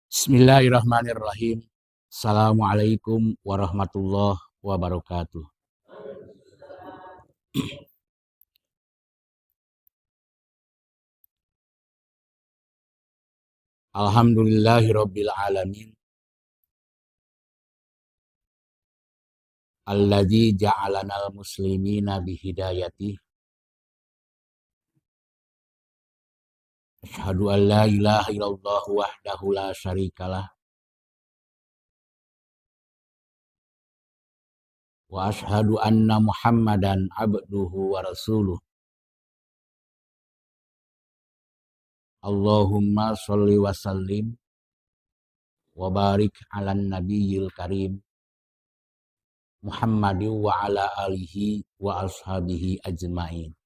Bismillahirrahmanirrahim. Assalamualaikum warahmatullahi wabarakatuh. Alhamdulillahirabbil alamin. Alladzi ja'alanal muslimina bihidayatih. Asyhadu an la ilaha illallah wahdahu la syarikalah. Wa asyhadu anna Muhammadan abduhu wa rasuluh. Allahumma sholli wa sallim wa barik ala nabiyil karim Muhammadin wa ala alihi wa ashabihi ajmain.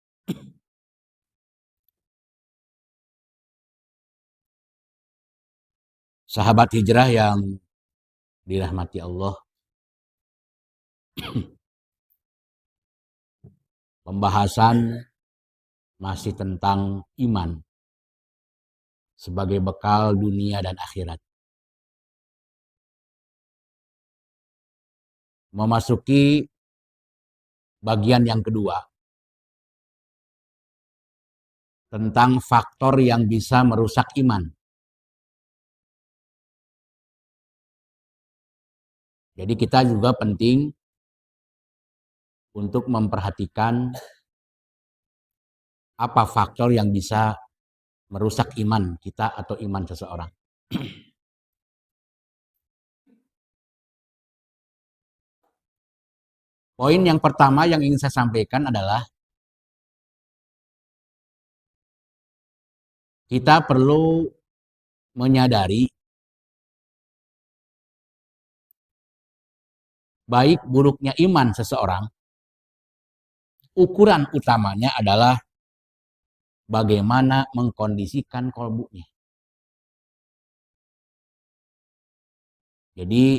Sahabat hijrah yang dirahmati Allah, pembahasan masih tentang iman sebagai bekal dunia dan akhirat. Memasuki bagian yang kedua tentang faktor yang bisa merusak iman. Jadi kita juga penting untuk memperhatikan apa faktor yang bisa merusak iman kita atau iman seseorang. Poin yang pertama yang ingin saya sampaikan adalah kita perlu menyadari baik buruknya iman seseorang, ukuran utamanya adalah bagaimana mengkondisikan kolbunya. Jadi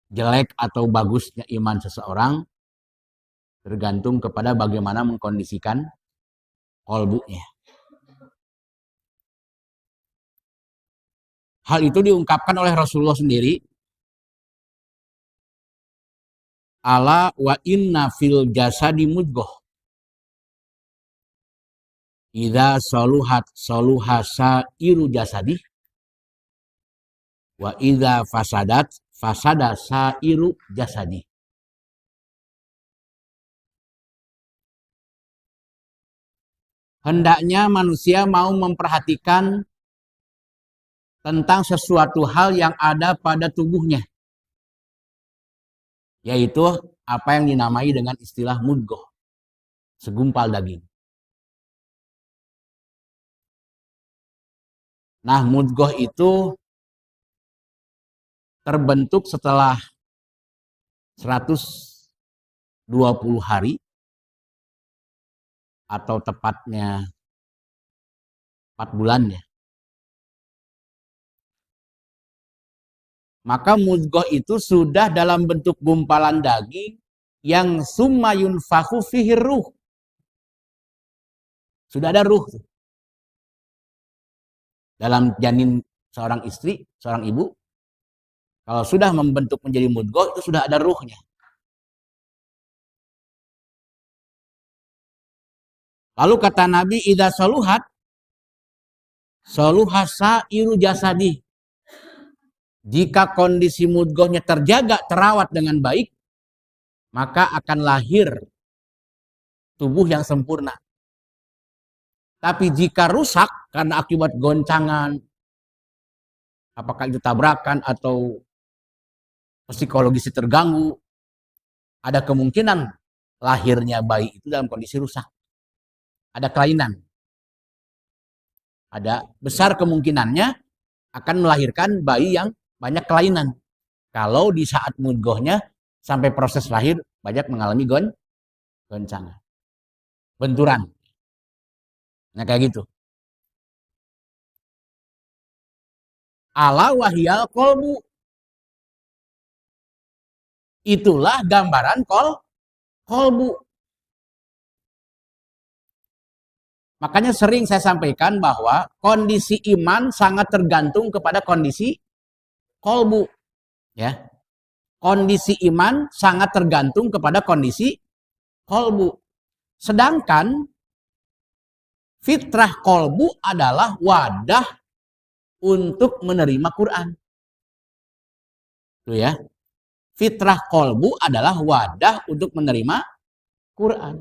jelek atau bagusnya iman seseorang tergantung kepada bagaimana mengkondisikan kolbunya. Hal itu diungkapkan oleh Rasulullah sendiri. Ala wa inna fil jasadi mudghah. Idza saluhat saluha sairu jasadi. Wa idza fasadat fasada sairu jasadi. Hendaknya manusia mau memperhatikan tentang sesuatu hal yang ada pada tubuhnya, yaitu apa yang dinamai dengan istilah mudghah, segumpal daging. Nah, mudghah itu terbentuk setelah 120 hari atau tepatnya 4 bulan ya. Maka mudghah itu sudah dalam bentuk gumpalan daging yang summa yunfakhu fihi ruh. Sudah ada ruh dalam janin seorang istri, seorang ibu. Kalau sudah membentuk menjadi mudghah itu sudah ada ruhnya. Lalu kata Nabi, idza saluhat saluha sairu jasadi. Jika kondisi mudghahnya terjaga, terawat dengan baik, maka akan lahir tubuh yang sempurna. Tapi jika rusak karena akibat goncangan, apakah itu tabrakan atau psikologis terganggu, ada kemungkinan lahirnya bayi itu dalam kondisi rusak. Ada kelainan. Ada besar kemungkinannya akan melahirkan bayi yang banyak kelainan. Kalau di saat mudghahnya sampai proses lahir banyak mengalami goncangan, benturan. Nah kayak gitu. Ala wahyal kolbu. Itulah gambaran kolbu. Makanya sering saya sampaikan bahwa kondisi iman sangat tergantung kepada kondisi kolbu. Ya. Kondisi iman sangat tergantung kepada kondisi kolbu. Sedangkan fitrah kolbu adalah wadah untuk menerima Quran. Tuh ya. Fitrah kolbu adalah wadah untuk menerima Quran.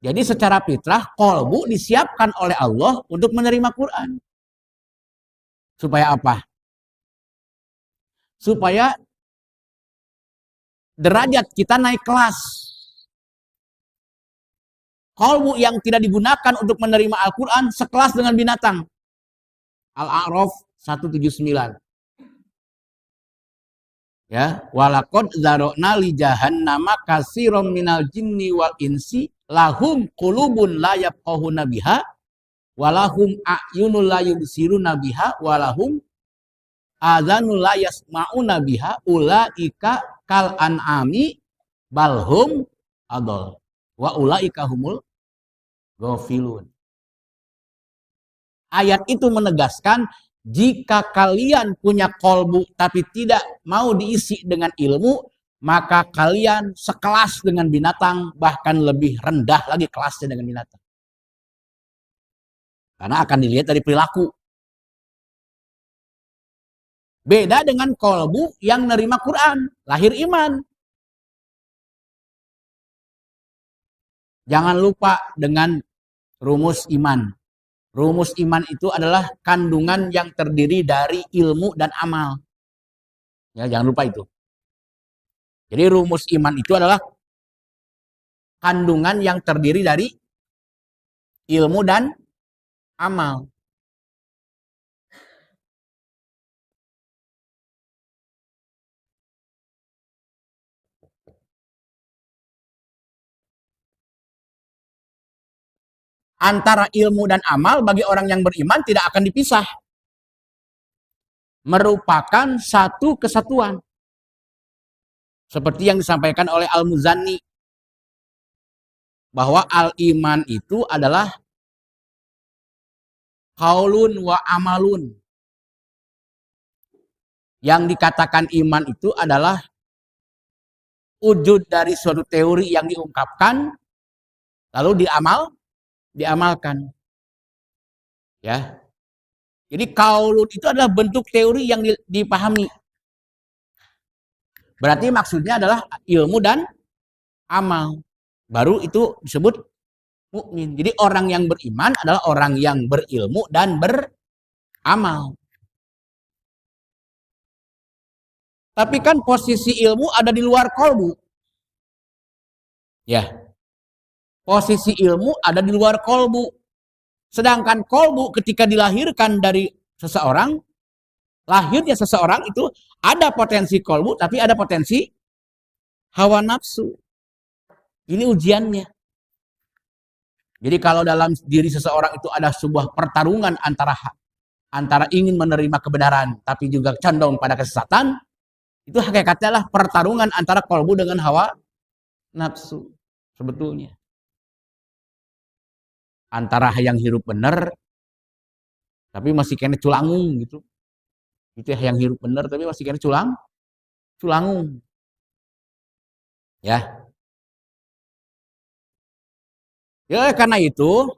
Jadi secara fitrah kolbu disiapkan oleh Allah untuk menerima Quran. Supaya apa? Supaya derajat kita naik kelas. Kolbu yang tidak digunakan untuk menerima Al-Quran sekelas dengan binatang. Al-A'raf 179. Ya, walaqad zarokna li jahannama katsiran minal jinni wal insi lahum qulubun la yafqahuna biha walahum a'yunul la yubsiruna biha walahum adzanul la yasma'una biha ulaika kal an'ami balhum adol wa ulaika humul ghafilun. Ayat itu menegaskan jika kalian punya kolbu tapi tidak mau diisi dengan ilmu, maka kalian sekelas dengan binatang, bahkan lebih rendah lagi kelasnya dengan binatang. Karena akan dilihat dari perilaku. Beda dengan kolbu yang nerima Quran, lahir iman. Jangan lupa dengan rumus iman. Rumus iman itu adalah kandungan yang terdiri dari ilmu dan amal. Ya, jangan lupa itu. Jadi rumus iman itu adalah kandungan yang terdiri dari ilmu dan amal. Antara ilmu dan amal bagi orang yang beriman tidak akan dipisah. Merupakan satu kesatuan. Seperti yang disampaikan oleh Al-Muzanni. Bahwa al-iman itu adalah qaulun wa amalun. Yang dikatakan iman itu adalah wujud dari suatu teori yang diungkapkan, lalu diamalkan. Ya. Jadi qaulun itu adalah bentuk teori yang dipahami. Berarti maksudnya adalah ilmu dan amal. Baru itu disebut mukmin. Jadi orang yang beriman adalah orang yang berilmu dan beramal. Tapi kan posisi ilmu ada di luar kolbu. Ya. Posisi ilmu ada di luar kolbu. Sedangkan kolbu ketika dilahirkan dari seseorang, lahirnya seseorang itu ada potensi kolbu, tapi ada potensi hawa nafsu. Ini ujiannya. Jadi kalau dalam diri seseorang itu ada sebuah pertarungan antara ingin menerima kebenaran, tapi juga condong pada kesesatan, itu hakikatnya adalah pertarungan antara kolbu dengan hawa nafsu. Sebetulnya. Antara yang hirup bener, tapi masih kena culangung gitu. Itu yang hirup bener, tapi masih kena culangung. Ya. Ya, karena itu,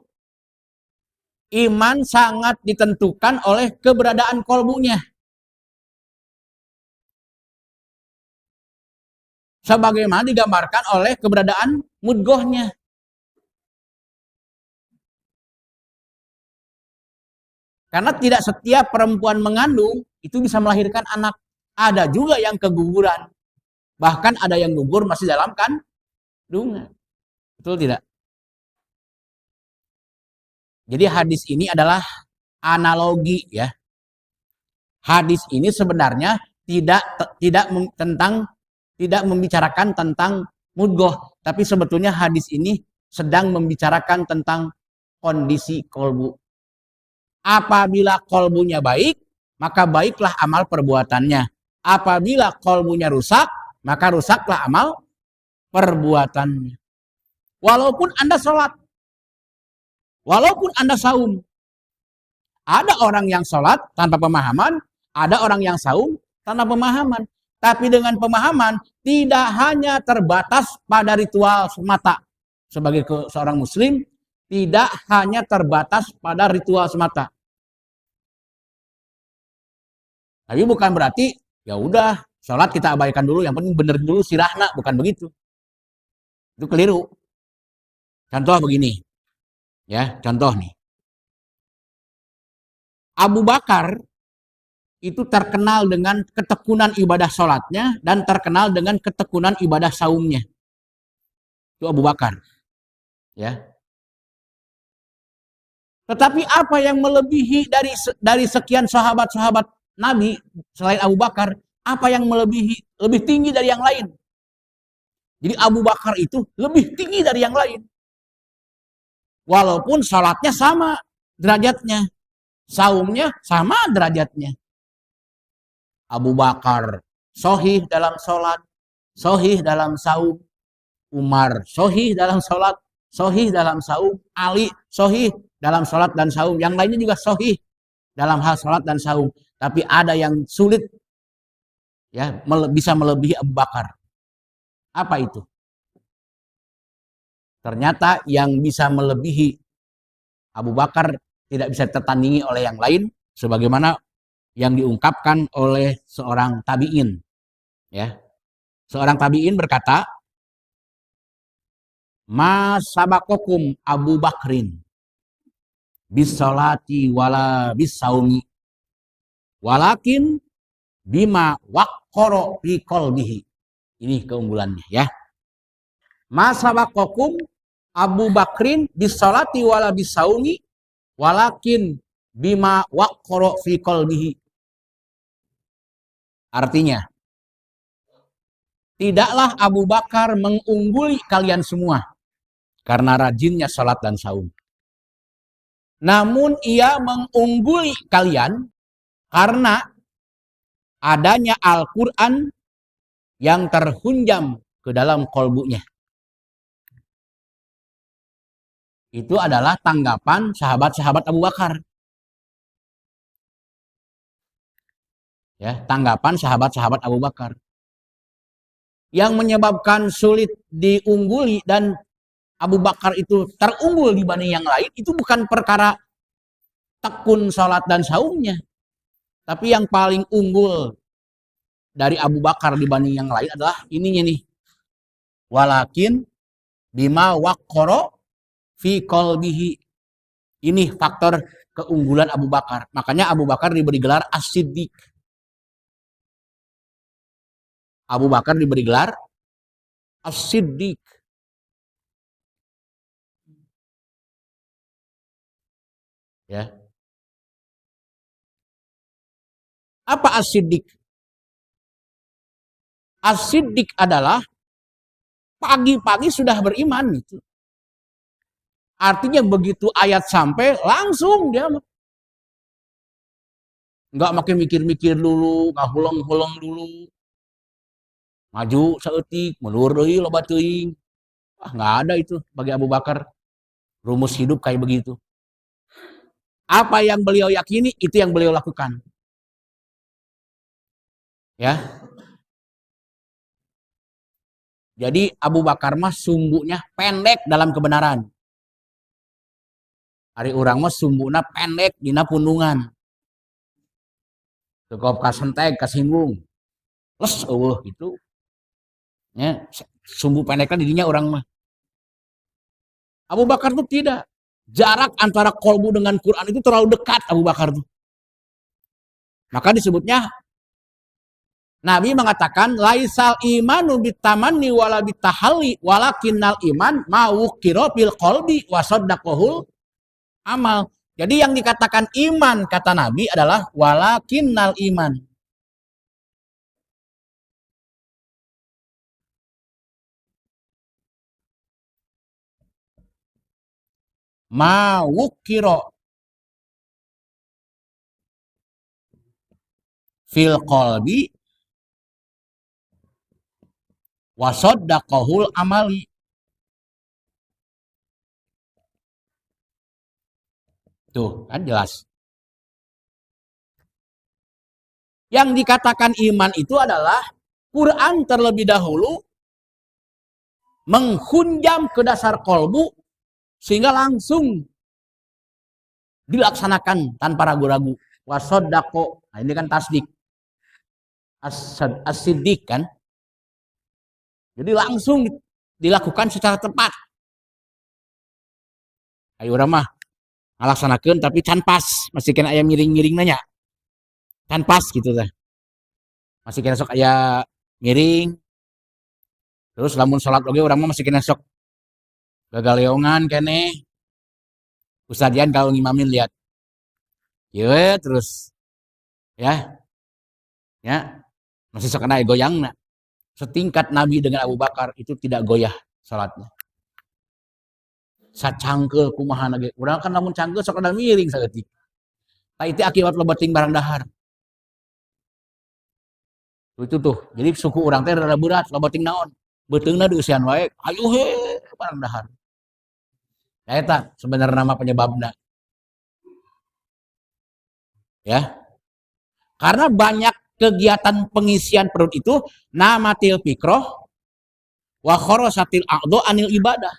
iman sangat ditentukan oleh keberadaan kolbunya. Sebagaimana digambarkan oleh keberadaan mudgohnya. Karena tidak setiap perempuan mengandung itu bisa melahirkan anak. Ada juga yang keguguran. Bahkan ada yang gugur masih dalam kandungan. Betul tidak? Jadi hadis ini adalah analogi ya. Hadis ini sebenarnya tidak membicarakan tentang mudgoh, tapi sebetulnya hadis ini sedang membicarakan tentang kondisi kolbu. Apabila kolbunya baik, maka baiklah amal perbuatannya. Apabila kolbunya rusak, maka rusaklah amal perbuatannya. Walaupun Anda sholat. Walaupun Anda saum. Ada orang yang sholat tanpa pemahaman, ada orang yang saum tanpa pemahaman. Tapi dengan pemahaman, tidak hanya terbatas pada ritual semata. Sebagai seorang muslim, tidak hanya terbatas pada ritual semata. Tapi bukan berarti, ya udah, sholat kita abaikan dulu, yang penting bener dulu sirahna, bukan begitu. Itu keliru. Contoh begini, ya, contoh nih. Abu Bakar itu terkenal dengan ketekunan ibadah sholatnya dan terkenal dengan ketekunan ibadah saumnya. Itu Abu Bakar. Ya. Tetapi apa yang melebihi dari sekian sahabat-sahabat Nabi selain Abu Bakar? Apa yang melebihi, lebih tinggi dari yang lain? Jadi Abu Bakar itu lebih tinggi dari yang lain. Walaupun sholatnya sama derajatnya. Saumnya sama derajatnya. Abu Bakar sohih dalam sholat, sohih dalam saum. Umar sohih dalam sholat, sohih dalam saum. Ali sohih dalam sholat dan saum. Yang lainnya juga sohih dalam hal sholat dan saum. Tapi ada yang sulit, ya, bisa melebihi Abu Bakar. Apa itu? Ternyata yang bisa melebihi Abu Bakar tidak bisa tertandingi oleh yang lain, sebagaimana yang diungkapkan oleh seorang tabi'in. Ya. Seorang tabi'in berkata, "Ma sabakokum Abu Bakrin bis salati wala bis saumi walakin bima waqqara fi qalbihi." Ini keunggulannya, ya. Ma sabakokum Abu Bakrin bis salati wala bis saumi walakin bima waqqara fi qalbihi. Artinya, tidaklah Abu Bakar mengungguli kalian semua karena rajinnya salat dan saum. Namun ia mengungguli kalian karena adanya Al-Quran yang terhunjam ke dalam kolbunya. Itu adalah tanggapan sahabat-sahabat Abu Bakar. Ya, tanggapan sahabat-sahabat Abu Bakar. Yang menyebabkan sulit diungguli dan Abu Bakar itu terunggul dibanding yang lain, itu bukan perkara tekun salat dan saumnya. Tapi yang paling unggul dari Abu Bakar dibanding yang lain adalah ininya nih. Walakin bima waqqara fi qalbihi. Ini faktor keunggulan Abu Bakar. Makanya Abu Bakar diberi gelar As-Siddiq. Abu Bakar diberi gelar As-Siddiq. Ya. Apa As-Siddiq? As-Siddiq adalah pagi-pagi sudah beriman gitu. Artinya begitu ayat sampai langsung dia nggak makin mikir-mikir dulu, nggak huleng-huleng dulu. Maju saeutik, mundur deui loba teuing. Wah, nggak ada itu bagi Abu Bakar. Rumus hidup kayak begitu. Apa yang beliau yakini, itu yang beliau lakukan. Ya. Jadi Abu Bakar mah sumbunya pendek dalam kebenaran. Ari urang mah sumbuna pendek dina pundungan. Cukup kasentek, kasinggung. Les eueuh gitu. Ya, sumbu pendeknya dirinya orang mah. Abu Bakar tuh tidak. Jarak antara kolbu dengan Quran itu terlalu dekat Abu Bakar tuh. Maka disebutnya Nabi mengatakan laisal imanu bitamanni wala bitahalli walakinnal iman mawuqira bil qalbi wa saddaqahul amal. Jadi yang dikatakan iman kata Nabi adalah walakinnal iman. Mawuqira fil qalbi wa saddaqahul amali. Tuh, kan jelas. Yang dikatakan iman itu adalah Quran terlebih dahulu menghunjam ke dasar kolbu sehingga langsung dilaksanakan tanpa ragu-ragu. Wasodako, nah ini kan tasdik, as-siddiq kan. Jadi langsung dilakukan secara tepat. Ayo orang mah ngalaksanakeun tapi can pas, masih kena aya miring-miring nanya. Can pas gitu lah. Masih kena sok aya miring. Terus lamun salat oge urang mah masih kena sok gagaleongan kene. Ustadian kalau ngimamin lihat. Ye terus ya, ya masih sok kena goyangna. Setingkat Nabi dengan Abu Bakar itu tidak goyah salatnya. Sacangkeul kumaha ge. Urang kan lamun cangkeul sok ada miring saeutik. Tah itu akibat lobating barang dahar. Itu tuh. Jadi suku urang teh rada berat lobating naon. Beuteungna dieusian wae. Ayo he barang dahar. Nah, eta sebenarnya nama penyebabnya. Ya. Karena banyak kegiatan pengisian perut itu namatil fikroh wa khorosatil a'do anil ibadah.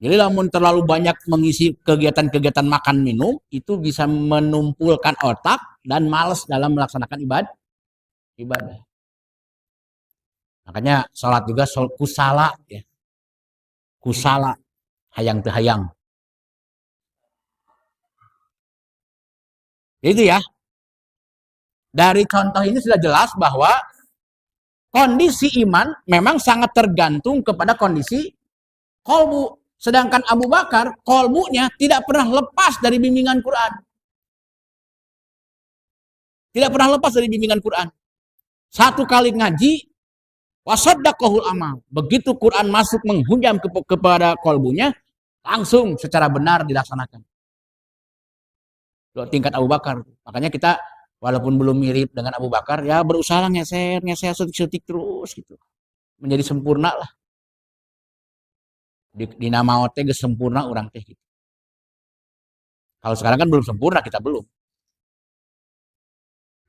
Jadi lamun terlalu banyak mengisi kegiatan-kegiatan makan minum itu bisa menumpulkan otak dan malas dalam melaksanakan ibadah. Makanya sholat juga kusala ya. Kusala hayang teu hayang. Itu ya. Dari contoh ini sudah jelas bahwa kondisi iman memang sangat tergantung kepada kondisi kolbu. Sedangkan Abu Bakar, kolbunya tidak pernah lepas dari bimbingan Quran. Tidak pernah lepas dari bimbingan Quran. Satu kali ngaji, wasaddaqahul amal. Begitu Quran masuk menghujam kepada kolbunya, langsung secara benar dilaksanakan. Tingkat Abu Bakar. Makanya kita walaupun belum mirip dengan Abu Bakar, ya berusaha ngeser, sutik terus gitu. Menjadi sempurna lah. Di nama ote ge sempurna orang teh gitu. Kalau sekarang kan belum sempurna, kita belum.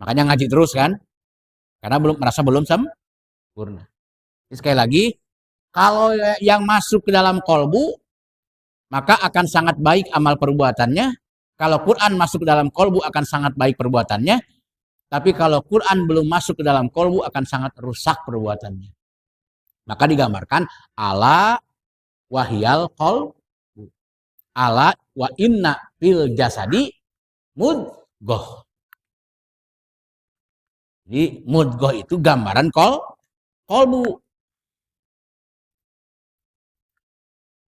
Makanya ngaji terus kan, karena belum merasa belum sempurna. Jadi sekali lagi, kalau yang masuk ke dalam kolbu, maka akan sangat baik amal perbuatannya. Kalau Quran masuk ke dalam kolbu akan sangat baik perbuatannya. Tapi kalau Quran belum masuk ke dalam kolbu akan sangat rusak perbuatannya. Maka digambarkan ala wahyal kolbu. Ala wa inna fil jasadi mudgoh. Jadi mudgoh itu gambaran kolbu.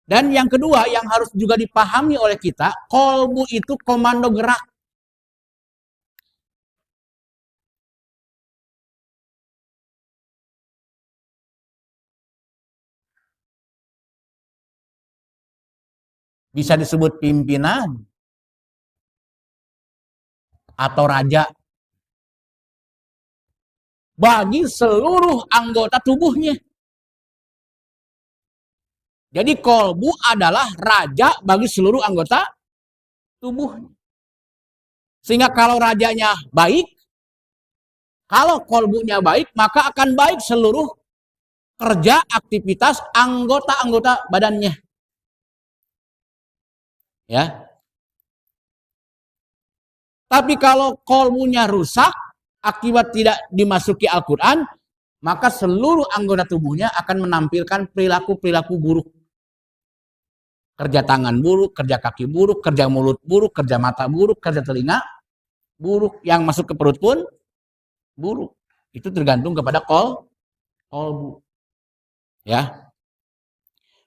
Dan yang kedua yang harus juga dipahami oleh kita, kolbu itu komando gerak. Bisa disebut pimpinan atau raja bagi seluruh anggota tubuhnya. Jadi kolbu adalah raja bagi seluruh anggota tubuhnya. Sehingga kalau rajanya baik, kalau kolbunya baik, maka akan baik seluruh kerja, aktivitas anggota-anggota badannya. Ya. Tapi kalau kolbunya rusak, akibat tidak dimasuki Al-Quran, maka seluruh anggota tubuhnya akan menampilkan perilaku-perilaku buruk. Kerja tangan buruk, kerja kaki buruk, kerja mulut buruk, kerja mata buruk, kerja telinga buruk. Yang masuk ke perut pun buruk. Itu tergantung kepada kolbu. Ya.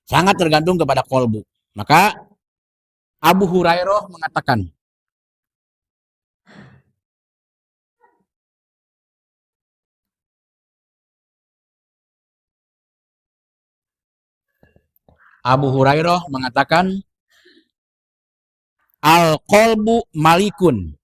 Sangat tergantung kepada kolbu. Maka Abu Hurairah mengatakan, al-qalbu malikun.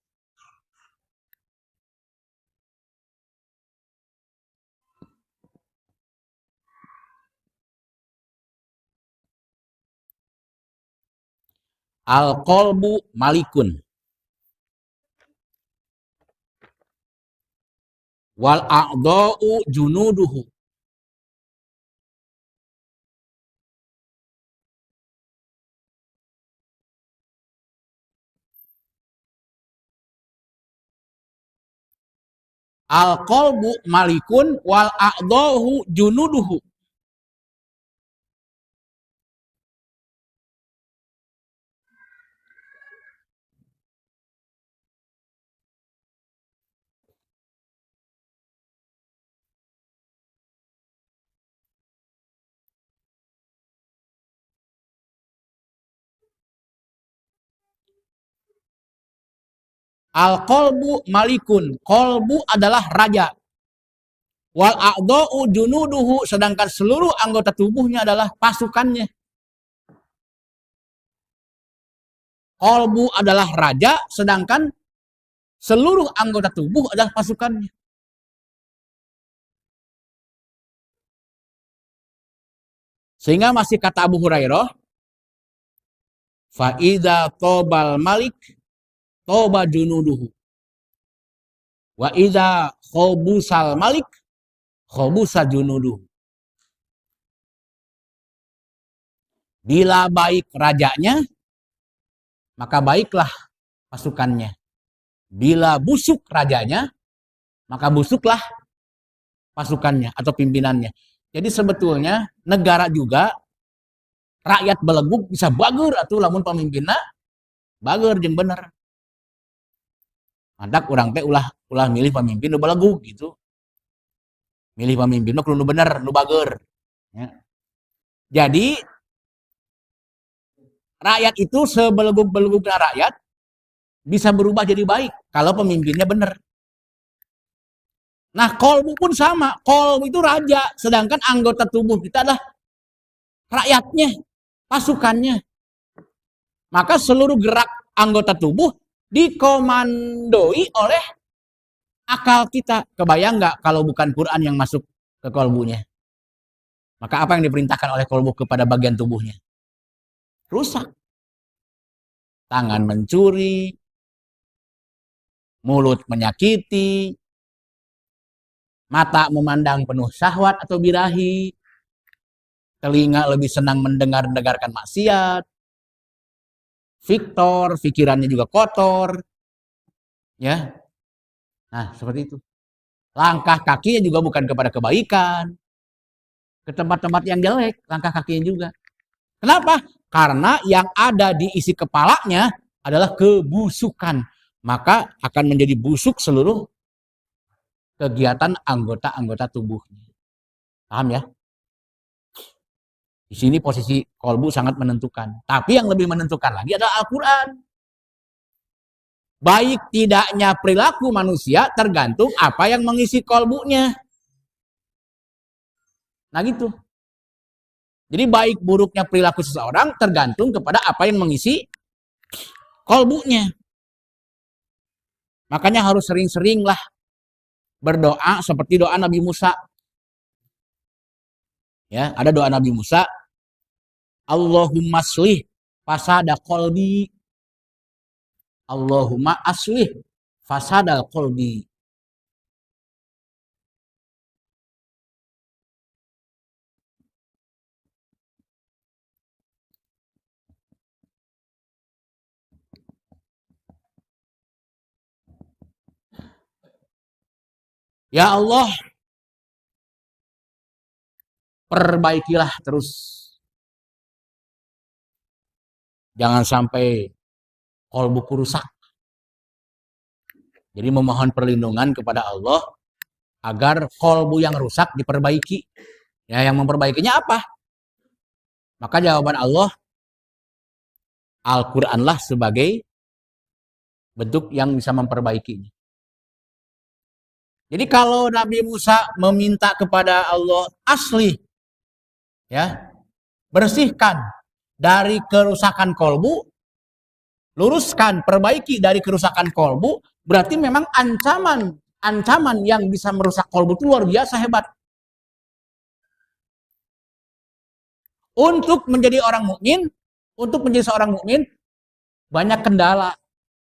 Al-qalbu malikun. Wal a'dha'u junuduhu. Al-qalbu malikun wal a'dha'u junuduhu. Al-qalbu malikun. Qalbu adalah raja. Wal a'dha'u junuduhu, sedangkan seluruh anggota tubuhnya adalah pasukannya. Qalbu adalah raja, sedangkan seluruh anggota tubuh adalah pasukannya. Sehingga masih kata Abu Hurairah, fa idza tobal malik toba junuduhu. Wa idza khobusal malik khobusa junuduhu. Bila baik rajanya, maka baiklah pasukannya. Bila busuk rajanya, maka busuklah pasukannya atau pimpinannya. Jadi sebetulnya negara juga rakyat beleguk bisa bager atau lamun pemimpinna bager jeung bener. Mantak urang teh ulah milih pemimpin nu beleguk gitu. Milih pemimpin nu kudu bener, nu bager. Ya. Jadi rakyat itu sebeleguk-beleguknya rakyat bisa berubah jadi baik kalau pemimpinnya bener. Nah, kolbu pun sama. Kolbu itu raja, sedangkan anggota tubuh kita adalah rakyatnya, pasukannya. Maka seluruh gerak anggota tubuh dikomandoi oleh akal kita. Kebayang nggak kalau bukan Quran yang masuk ke kolbunya? Maka apa yang diperintahkan oleh kolbu kepada bagian tubuhnya? Rusak. Tangan mencuri, mulut menyakiti, mata memandang penuh syahwat atau birahi, telinga lebih senang mendengarkan maksiat, Victor, pikirannya juga kotor, ya. Nah, seperti itu. Langkah kakinya juga bukan kepada kebaikan, ke tempat-tempat yang jelek, langkah kakinya juga. Kenapa? Karena yang ada di isi kepalanya adalah kebusukan. Maka akan menjadi busuk seluruh kegiatan anggota-anggota tubuhnya. Paham ya? Di sini posisi kolbu sangat menentukan. Tapi yang lebih menentukan lagi adalah Al-Quran. Baik tidaknya perilaku manusia tergantung apa yang mengisi kolbunya. Nah gitu. Jadi baik buruknya perilaku seseorang tergantung kepada apa yang mengisi kolbunya. Makanya harus sering-sering lah berdoa seperti doa Nabi Musa. Ya, ada doa Nabi Musa. Allahumma aslih fasada qalbi. Allahumma aslih fasada qalbi. Ya Allah, perbaikilah terus. Jangan sampai kolbuku rusak. Jadi memohon perlindungan kepada Allah agar kolbu yang rusak diperbaiki. Ya, yang memperbaikinya apa? Maka jawaban Allah, Al-Quranlah sebagai bentuk yang bisa memperbaikinya. Jadi kalau Nabi Musa meminta kepada Allah asli, ya, bersihkan dari kerusakan kolbu, luruskan, perbaiki dari kerusakan kolbu, berarti memang ancaman yang bisa merusak kolbu itu luar biasa hebat. Untuk menjadi seorang mukmin, banyak kendala.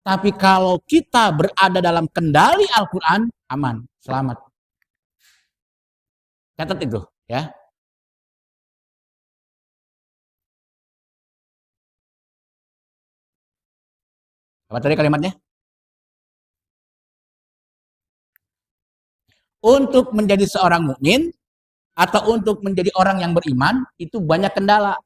Tapi kalau kita berada dalam kendali Al-Quran, aman, selamat. Catat itu, ya. Apa tadi kalimatnya? Untuk menjadi seorang mukmin atau untuk menjadi orang yang beriman, itu banyak kendala.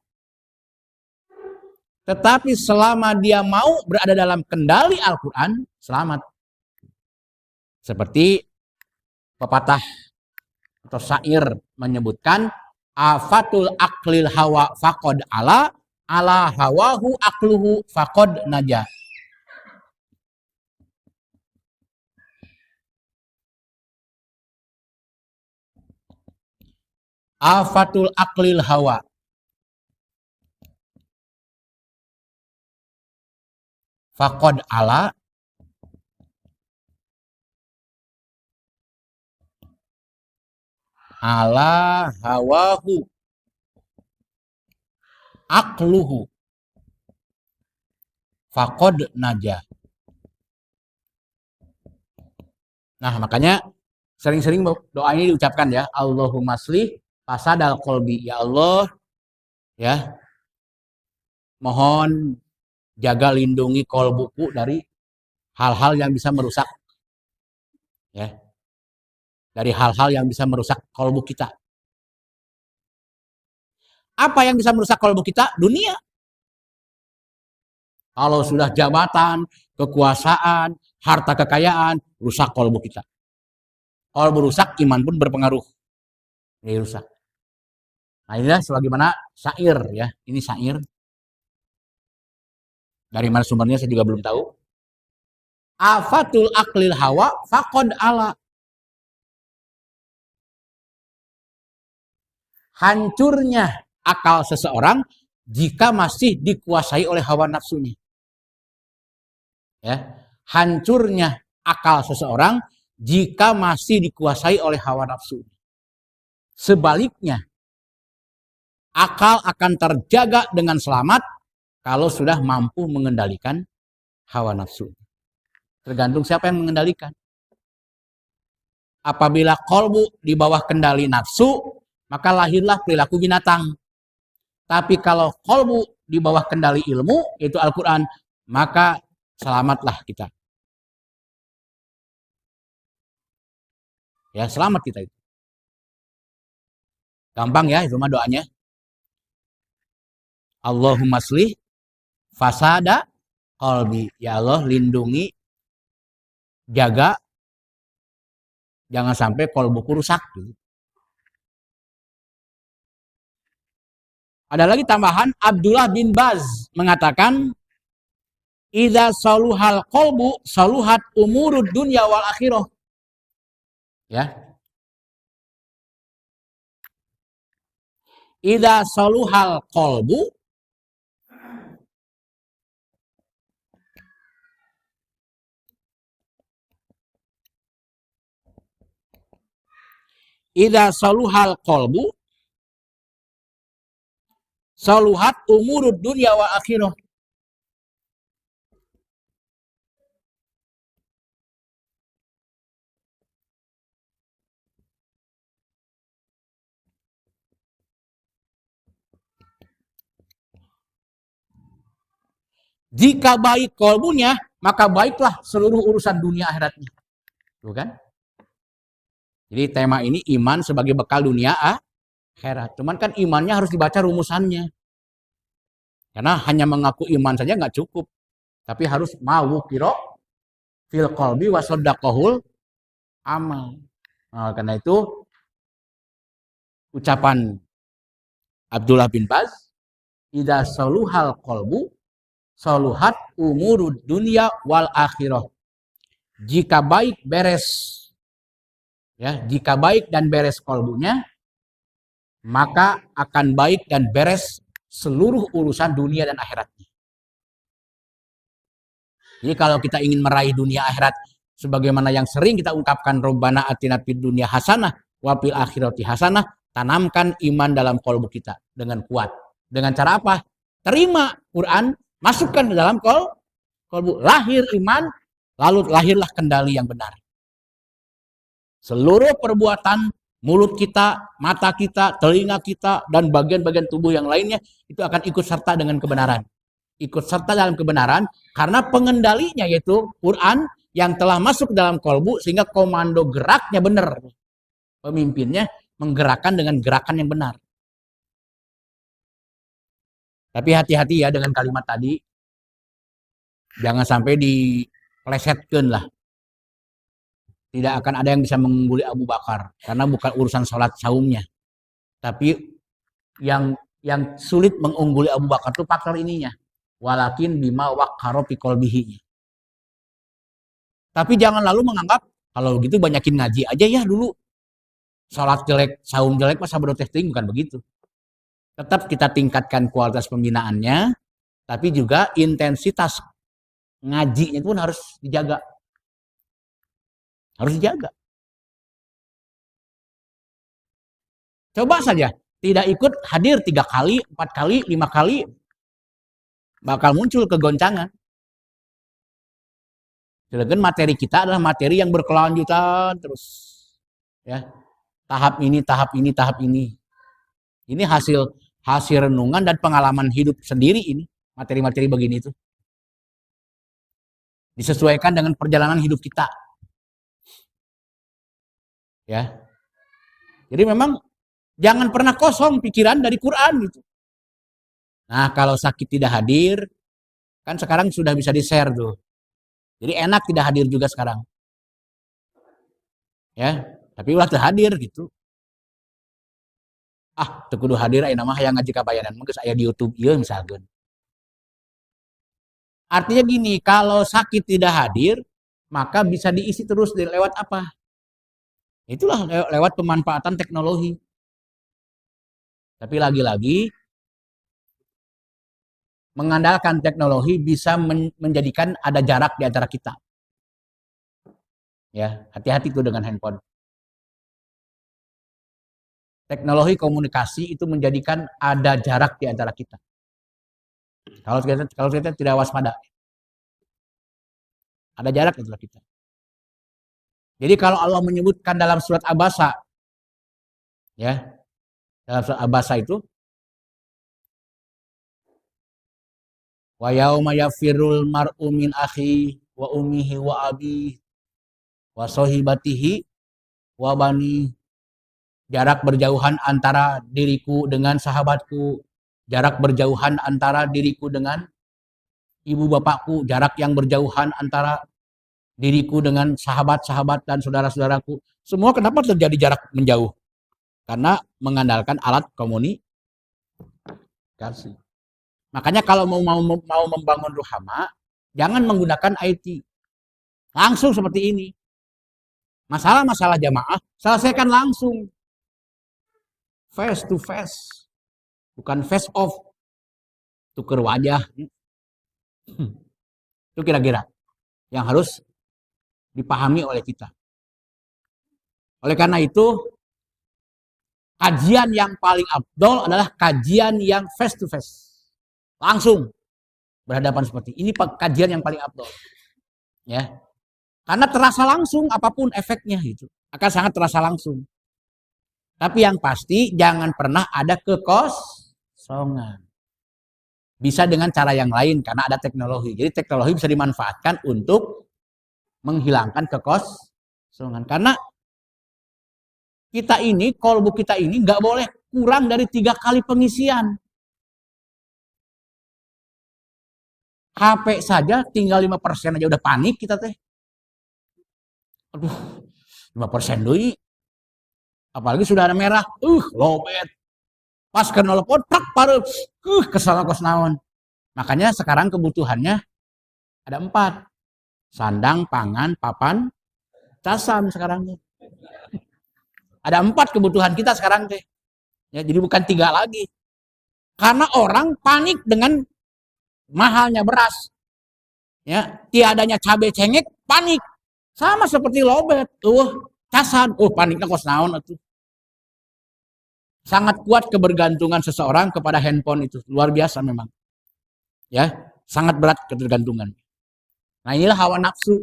Tetapi selama dia mau berada dalam kendali Al-Quran, selamat. Seperti pepatah atau syair menyebutkan, afatul aklil hawa faqad ala hawahu akluhu faqad naja. Afatul aklil hawa faqad ala hawahu akluhu faqad naja. Nah, makanya sering-sering doa ini diucapkan ya, Allahumma shlih fasadal qalbi, ya Allah, ya, mohon jaga lindungi kolbuku dari hal-hal yang bisa merusak, ya, dari hal-hal yang bisa merusak kolbu kita. Apa yang bisa merusak kolbu kita? Dunia. Kalau sudah jabatan, kekuasaan, harta kekayaan, rusak kolbu kita. Kalau berusak, iman pun berpengaruh. Ini rusak. Nah, inilah sebagaimana syair, ya. Ini syair. Dari mana sumbernya saya juga belum tahu. Afatul aklil hawa faqad ala. Hancurnya akal seseorang jika masih dikuasai oleh hawa nafsunya. Ya, hancurnya akal seseorang jika masih dikuasai oleh hawa nafsu. Sebaliknya, akal akan terjaga dengan selamat kalau sudah mampu mengendalikan hawa nafsu. Tergantung siapa yang mengendalikan. Apabila kolbu di bawah kendali nafsu, maka lahirlah perilaku binatang. Tapi kalau kolbu di bawah kendali ilmu, yaitu Al-Quran, maka selamatlah kita. Ya, selamat kita itu. Gampang ya, itu mah doanya. Allahumma shlih fasada qalbi. Ya Allah, lindungi, jaga, jangan sampai kolbuku rusak. Ada lagi tambahan, Abdullah bin Baz mengatakan, idza saluhal qalbu saluhat umurud dunya wal akhirah. Ya. Idza saluhal qalbu idza saluhal qalbu saluhat umurud dunya wa akhirah. Jika baik kolbunya, maka baiklah seluruh urusan dunia akhiratnya. Bukan? Jadi tema ini iman sebagai bekal dunia akhirat. Cuman kan imannya harus dibaca rumusannya. Karena hanya mengaku iman saja nggak cukup. Tapi harus mau kiro fil qalbi wa saddaqahul amal. Nah, karena itu ucapan Abdullah bin Baz, idza saluhal qalbu saluhat umurud dunya wal akhirah. Jika baik beres, ya, jika baik dan beres kolbunya, maka akan baik dan beres seluruh urusan dunia dan akhiratnya. Jadi kalau kita ingin meraih dunia akhirat sebagaimana yang sering kita ungkapkan, Rabbana atina fid dunya hasanah wa fil akhirati hasanah, tanamkan iman dalam kolbu kita dengan kuat. Dengan cara apa? Terima Quran, masukkan ke dalam kolbu. Lahir iman, lalu lahirlah kendali yang benar. Seluruh perbuatan mulut kita, mata kita, telinga kita, dan bagian-bagian tubuh yang lainnya itu akan ikut serta dengan kebenaran. Ikut serta dalam kebenaran karena pengendalinya yaitu Quran yang telah masuk dalam kolbu sehingga komando geraknya benar. Pemimpinnya menggerakkan dengan gerakan yang benar. Tapi hati-hati ya dengan kalimat tadi. Jangan sampai diplesetkan lah. Tidak akan ada yang bisa mengungguli Abu Bakar karena bukan urusan sholat saumnya. Tapi yang sulit mengungguli Abu Bakar itu faktor ininya. Walakin bima waqaro fi qalbihi. Tapi jangan lalu menganggap kalau begitu banyakin ngaji aja ya dulu. Sholat jelek, saum jelek masa testing bukan begitu. Tetap kita tingkatkan kualitas pembinaannya, tapi juga intensitas ngajinya pun harus dijaga. Harus dijaga. Coba saja, tidak ikut hadir 3 kali, 4 kali, 5 kali, bakal muncul kegoncangan. Sedangkan materi kita adalah materi yang berkelanjutan terus. Ya. Tahap ini, tahap ini, tahap ini. Ini hasil renungan dan pengalaman hidup sendiri ini. Materi-materi begini itu. Disesuaikan dengan perjalanan hidup kita. Ya. Jadi memang jangan pernah kosong pikiran dari Quran gitu. Nah, kalau sakit tidak hadir, kan sekarang sudah bisa di-share tuh. Jadi enak tidak hadir juga sekarang. Ya, tapi ulah terhadir gitu. Ah, teu kudu hadir aya mah hayang ngaji kabayanan mah geus aya di YouTube ieu misalkan. Artinya gini, kalau sakit tidak hadir, maka bisa diisi terus lewat apa? Itulah lewat pemanfaatan teknologi. Tapi lagi-lagi mengandalkan teknologi bisa menjadikan ada jarak di antara kita. Ya, hati-hati tuh dengan handphone. Teknologi komunikasi itu menjadikan ada jarak di antara kita. Kalau kita tidak waspada, ada jarak di antara kita. Jadi kalau Allah menyebutkan dalam surat Abasa, ya, dalam surat Abasa itu, wa yauma yafirul mar'u min akhi wa ummihi wa abi wa sahibatihi wa bani. Jarak berjauhan antara diriku dengan sahabatku, jarak berjauhan antara diriku dengan ibu bapakku, jarak yang berjauhan antara diriku dengan sahabat-sahabat dan saudara-saudaraku. Semua kenapa terjadi jarak menjauh? Karena mengandalkan alat komunikasi. Makanya kalau mau membangun ruhama, jangan menggunakan IT. Langsung seperti ini. Masalah-masalah jamaah, selesaikan langsung. Face to face. Bukan face off. Tuker wajah. Itu kira-kira yang harus dipahami oleh kita. Oleh karena itu, kajian yang paling afdol adalah kajian yang face to face. Langsung berhadapan seperti ini kajian yang paling afdol. Ya. Karena terasa langsung apapun efeknya itu. Akan sangat terasa langsung. Tapi yang pasti jangan pernah ada kekosongan. Bisa dengan cara yang lain karena ada teknologi. Jadi teknologi bisa dimanfaatkan untuk menghilangkan kekosongan. Karena kita ini, kolbu kita ini nggak boleh kurang dari 3 kali pengisian. HP saja tinggal 5% aja udah panik kita teh. Aduh, 5% doi. Apalagi sudah ada merah, lobet. Pas ke nelpon, tak pareu, kesal kos naon. Makanya sekarang kebutuhannya ada 4. Sandang, pangan, papan, casan sekarang. Ada 4 kebutuhan kita sekarang teh. Ya, jadi bukan 3 lagi. Karena orang panik dengan mahalnya beras. Ya, tiadanya cabai cengek, panik. Sama seperti lobet. Casan, paniknya kos naon atuh. Sangat kuat kebergantungan seseorang kepada handphone itu. Luar biasa memang. Ya, sangat berat ketergantungan. Nah, inilah hawa nafsu.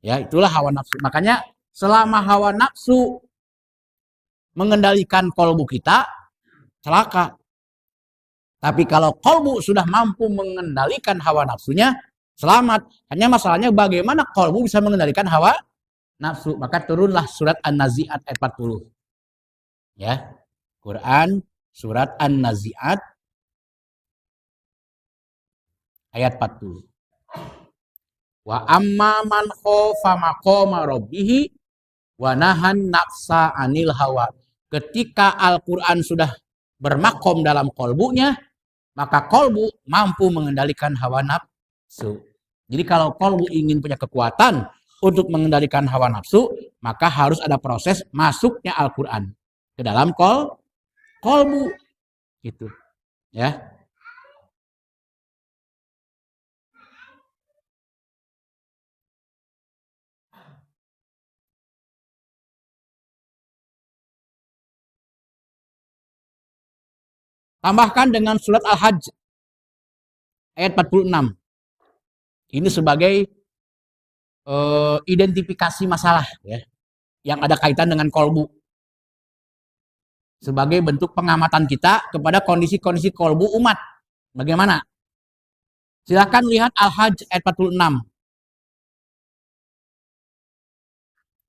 Ya, itulah hawa nafsu. Makanya selama hawa nafsu mengendalikan kolbu kita, celaka. Tapi kalau kolbu sudah mampu mengendalikan hawa nafsunya, selamat. Hanya masalahnya bagaimana kolbu bisa mengendalikan hawa nafsu. Maka turunlah surat An-Nazi'at ayat 40. Ya, Quran surat An-Nazi'at ayat 40. Wa amma man khofa maqama rabbih wa nahan nafsa anil hawa. Ketika Al-Quran sudah bermakom dalam kolbunya, maka kolbu mampu mengendalikan hawa nafsu. Jadi kalau kolbu ingin punya kekuatan untuk mengendalikan hawa nafsu, maka harus ada proses masuknya Al-Quran ke dalam kolbu. Gitu. Ya. Tambahkan dengan surat Al-Hajj ayat 46. Ini sebagai identifikasi masalah ya, yang ada kaitan dengan kolbu. Sebagai bentuk pengamatan kita kepada kondisi-kondisi kolbu umat. Bagaimana? Silakan lihat Al-Hajj ayat 46.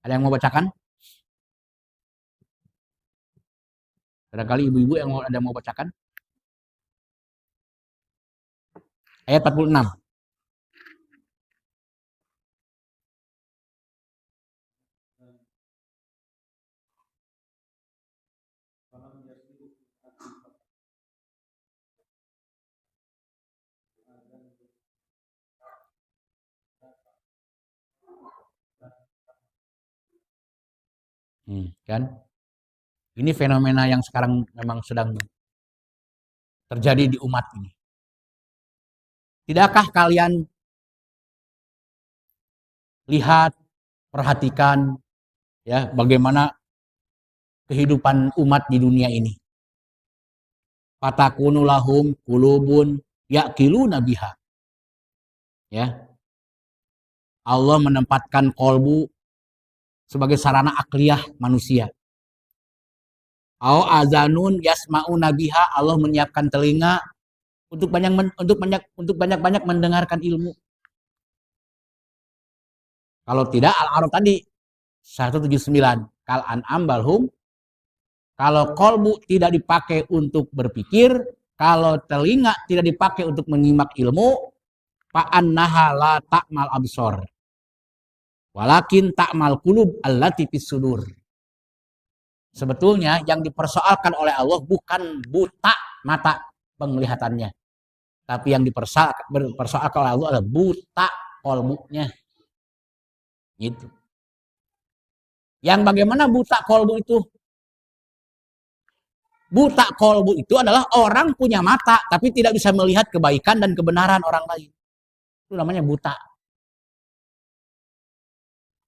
Ada yang mau bacakan? Barangkali ibu-ibu yang ada mau bacakan? Ayat 46. Kan? Ini fenomena yang sekarang memang sedang terjadi di umat ini. Tidakkah kalian lihat, perhatikan ya bagaimana kehidupan umat di dunia ini? Fatakunu lahum qulubun yaqiluna biha. Ya. Allah menempatkan kolbu sebagai sarana akliyah manusia. Au azanun yasma'una biha, Allah menyiapkan telinga untuk banyak mendengarkan ilmu. Kalau tidak Al-A'raf tadi 179 kal an'am balhum. Kalau kolbu tidak dipakai untuk berpikir, kalau telinga tidak dipakai untuk menyimak ilmu, fa'annaha la ta'mal absor. Walakin ta'mal qulub allati fis sudur. Sebetulnya yang dipersoalkan oleh Allah bukan buta mata penglihatannya. Tapi yang dipersoalkan oleh Allah adalah buta kolbunya. Gitu. Yang bagaimana buta kolbu itu? Buta kolbu itu adalah orang punya mata tapi tidak bisa melihat kebaikan dan kebenaran orang lain. Itu namanya buta.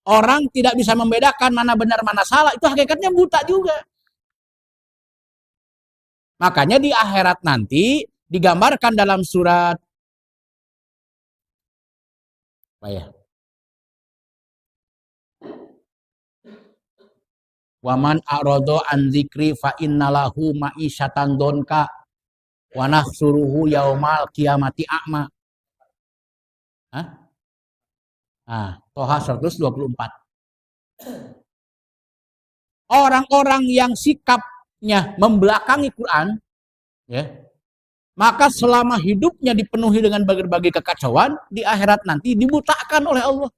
Orang tidak bisa membedakan mana benar mana salah, itu hakikatnya buta juga. Makanya di akhirat nanti digambarkan dalam surat apa ya? Waman a'rado an dzikri fa innalahu ma'isyatan donka wa nahsuruhu yaumal qiyamati a'ma. Hah? Nah, Toha 124. Orang-orang yang sikapnya membelakangi Quran, ya, maka selama hidupnya dipenuhi dengan berbagai kekacauan, di akhirat nanti dibutakan oleh Allah.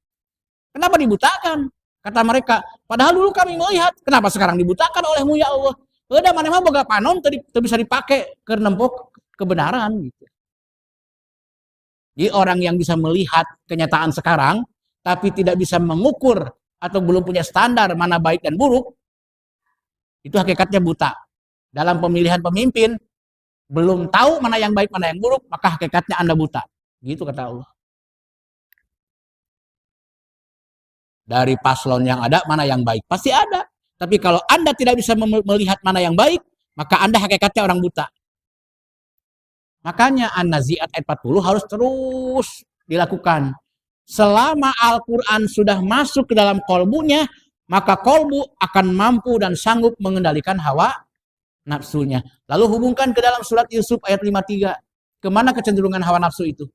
Kenapa dibutakan? Kata mereka, padahal dulu kami melihat, kenapa sekarang dibutakan olehmu ya Allah? Udah mana mah boga panon bisa dipakai ke nempok kebenaran gitu. Jadi orang yang bisa melihat kenyataan sekarang tapi tidak bisa mengukur atau belum punya standar mana baik dan buruk, itu hakikatnya buta. Dalam pemilihan pemimpin belum tahu mana yang baik mana yang buruk, maka hakikatnya Anda buta. Gitu kata Allah. Dari paslon yang ada, mana yang baik? Pasti ada. Tapi kalau Anda tidak bisa melihat mana yang baik, maka Anda hakikatnya orang buta. Makanya An-Nazi'at ayat 40 harus terus dilakukan. Selama Al-Quran sudah masuk ke dalam kolbunya, maka kolbu akan mampu dan sanggup mengendalikan hawa nafsunya. Lalu hubungkan ke dalam surat Yusuf ayat 53. Kemana kecenderungan hawa nafsu itu?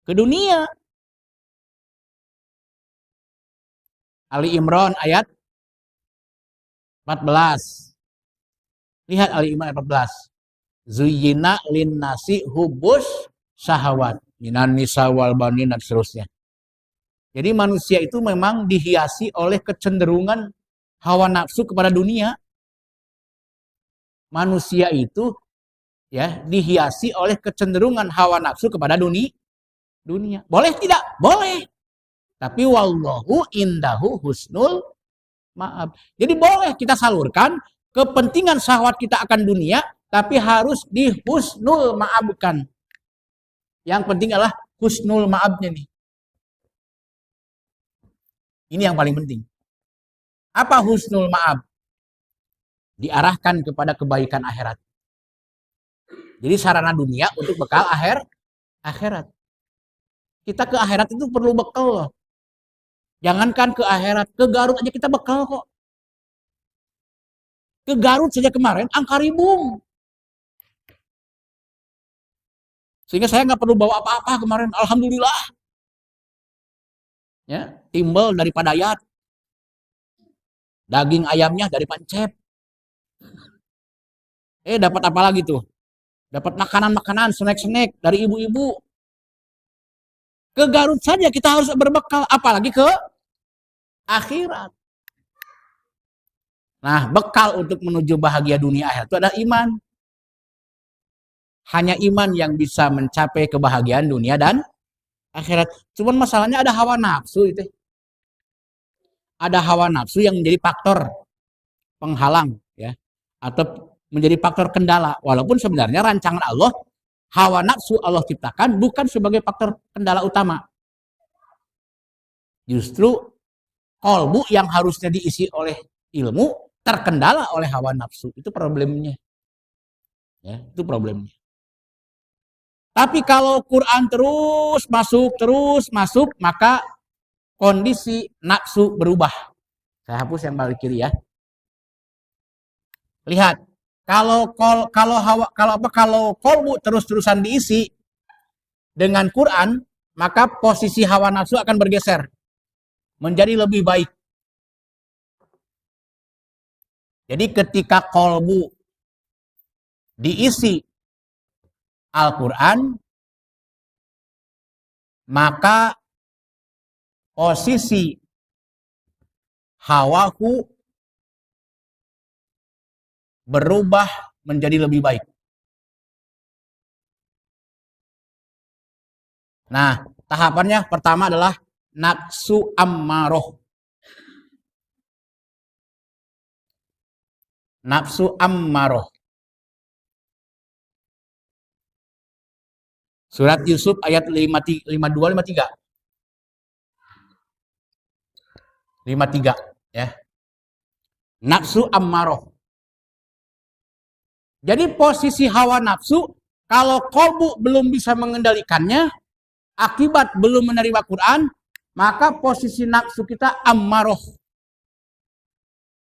Ke dunia. Ali Imran ayat 14. Lihat Ali Imran ayat 14. Zuyyina lin nasi hubus syahawat minan nisa wal banin dan seterusnya. Jadi manusia itu memang dihiasi oleh kecenderungan hawa nafsu kepada dunia. Manusia itu ya dihiasi oleh kecenderungan hawa nafsu kepada dunia. Boleh tidak? Boleh. Tapi wallahu indahu husnul ma'ab. Jadi boleh kita salurkan kepentingan syahwat kita akan dunia, tapi harus dihusnul ma'abkan. Yang penting adalah husnul ma'abnya nih. Ini yang paling penting. Apa husnul ma'ab? Diarahkan kepada kebaikan akhirat. Jadi sarana dunia untuk bekal akhirat. Kita ke akhirat itu perlu bekal loh. Jangankan ke akhirat, ke Garut aja kita bekal kok. Ke Garut saja kemarin angka ribung. Sehingga saya nggak perlu bawa apa-apa kemarin. Alhamdulillah. Ya, timbel dari Padayat. Daging ayamnya dari Pancep. Dapat apa lagi tuh? Dapat makanan-makanan, snack-snack dari ibu-ibu. Ke Garut saja kita harus berbekal, apalagi ke akhirat. Nah, bekal untuk menuju bahagia dunia akhirat itu adalah iman. Hanya iman yang bisa mencapai kebahagiaan dunia dan akhirat. Cuman masalahnya ada hawa nafsu itu. Ada hawa nafsu yang menjadi faktor penghalang ya, atau menjadi faktor kendala. Walaupun sebenarnya rancangan Allah, hawa nafsu Allah ciptakan bukan sebagai faktor kendala utama. Justru kolbu yang harusnya diisi oleh ilmu terkendala oleh hawa nafsu. Itu problemnya. Ya, itu problemnya. Tapi kalau Quran terus masuk, maka kondisi nafsu berubah. Saya hapus yang balik kiri ya. Lihat, kalau kolbu terus-terusan diisi dengan Quran, maka posisi hawa nafsu akan bergeser menjadi lebih baik. Jadi ketika kolbu diisi Al-Quran, maka posisi hawaku berubah menjadi lebih baik. Nah, tahapannya pertama adalah nafsu ammaroh. Nafsu ammaroh. Surat Yusuf ayat 52 53. 53 ya. Nafsu ammaroh. Jadi posisi hawa nafsu kalau kolbu belum bisa mengendalikannya akibat belum menerima Quran, maka posisi nafsu kita ammaroh.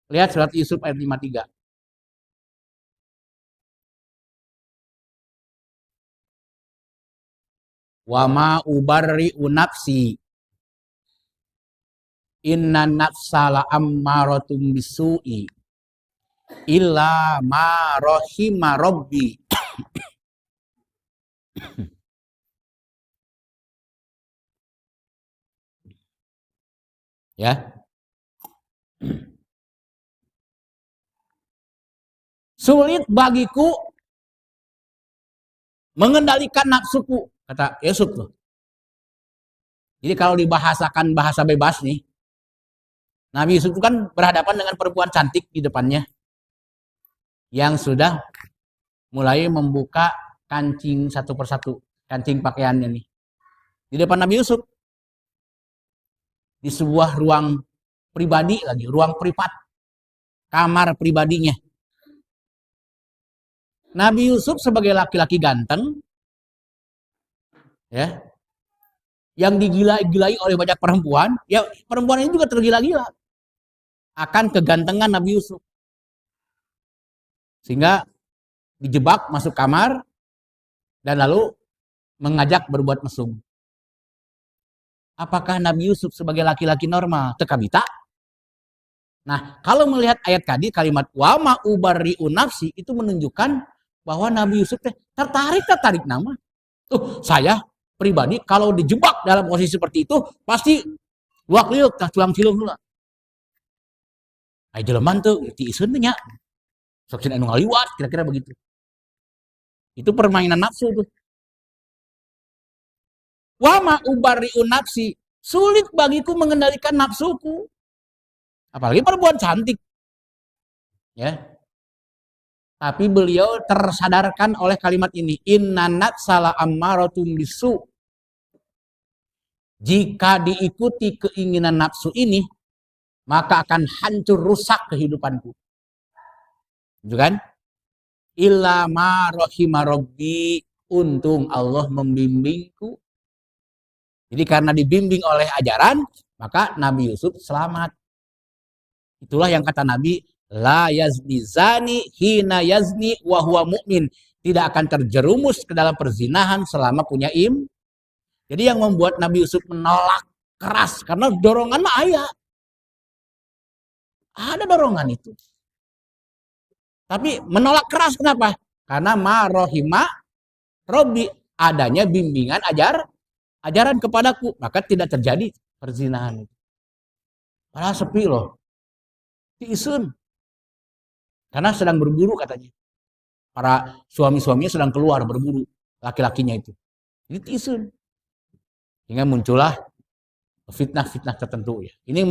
Lihat surat Yusuf ayat 53. Wa ma ubarri'u nafsi inna nafsala ammaratum bisu'i illa ma rahima rabbi. Ya. Sulit bagiku mengendalikan nafsuku, kata Yusuf tuh. Jadi kalau dibahasakan bahasa bebas nih, Nabi Yusuf itu kan berhadapan dengan perempuan cantik di depannya yang sudah mulai membuka kancing satu persatu, kancing pakaiannya nih. Di depan Nabi Yusuf. Di sebuah ruang pribadi lagi, ruang privat. Kamar pribadinya. Nabi Yusuf sebagai laki-laki ganteng, ya, yang digila-gilai oleh banyak perempuan, ya perempuan ini juga tergila-gila akan kegantengan Nabi Yusuf. Sehingga dijebak masuk kamar dan lalu mengajak berbuat mesum. Apakah Nabi Yusuf sebagai laki-laki normal teka bita? Nah, kalau melihat ayat tadi kalimat wa ma ubarri'u nafsi itu menunjukkan bahwa Nabi Yusuf tertarik nama. Saya pribadi kalau dijebak dalam posisi seperti itu pasti luak liuk tah tulang cilung heula. Ai jelema teu ti iseun nya. Sok anu ngaliwat kira-kira begitu. Itu permainan nafsu tuh. Wa ma ubarri'u nafsi, sulit bagiku mengendalikan nafsuku. Apalagi perempuan cantik. Ya. Tapi beliau tersadarkan oleh kalimat ini, inna nafsala ammaratum bisu. Jika diikuti keinginan nafsu ini, maka akan hancur rusak kehidupanku. Gitu kan? Illa ma rahima rabbi, untung Allah membimbingku. Jadi karena dibimbing oleh ajaran, maka Nabi Yusuf selamat. Itulah yang kata Nabi, la yazni zani hina yazni wa huwa mu'min. Tidak akan terjerumus ke dalam perzinahan selama punya im. Jadi yang membuat Nabi Yusuf menolak keras karena dorongan mah ada dorongan itu. Tapi menolak keras kenapa? Karena ma rohima robbi, adanya bimbingan ajaran kepadaku, maka tidak terjadi perzinahan itu. Padahal sepi loh. Isun. Karena sedang berburu katanya. Para suami-suaminya sedang keluar berburu laki-lakinya itu. Ini isun. Sehingga muncullah fitnah-fitnah tertentu ya. Ini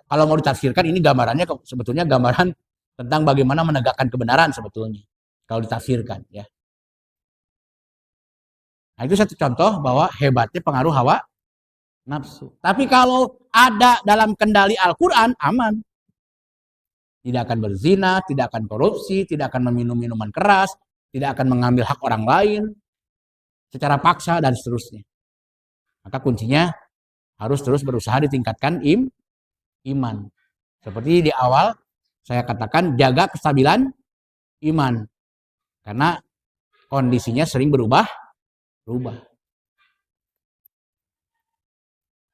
kalau mau ditafsirkan ini gambarannya sebetulnya gambaran tentang bagaimana menegakkan kebenaran sebetulnya. Kalau ditafsirkan ya. Nah, itu satu contoh bahwa hebatnya pengaruh hawa nafsu. Tapi kalau ada dalam kendali Al-Qur'an aman. Tidak akan berzina, tidak akan korupsi, tidak akan meminum minuman keras, tidak akan mengambil hak orang lain secara paksa dan seterusnya. Maka kuncinya harus terus berusaha ditingkatkan iman. Seperti di awal saya katakan jaga kestabilan iman. Karena kondisinya sering berubah.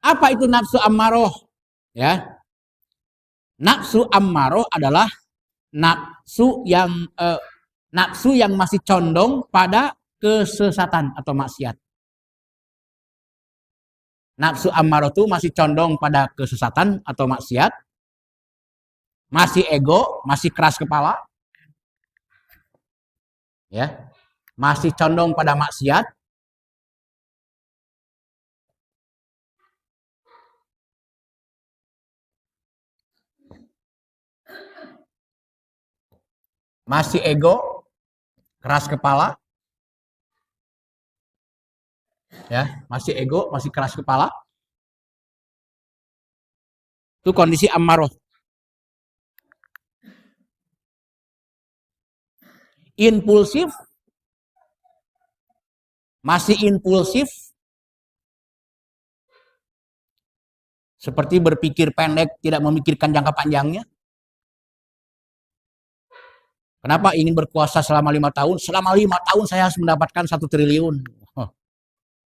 Apa itu nafsu ammaroh? Ya. Nafsu ammaroh adalah nafsu yang masih condong pada kesesatan atau maksiat. Nafsu ammaroh itu masih condong pada kesesatan atau maksiat. Masih ego, masih keras kepala. Ya. Masih condong pada maksiat. Masih ego, keras kepala. Ya, masih ego, masih keras kepala. Itu kondisi ammaroh. Impulsif. Masih impulsif. Seperti berpikir pendek, tidak memikirkan jangka panjangnya. Kenapa ingin berkuasa selama 5 tahun? Selama 5 tahun saya harus mendapatkan 1 triliun.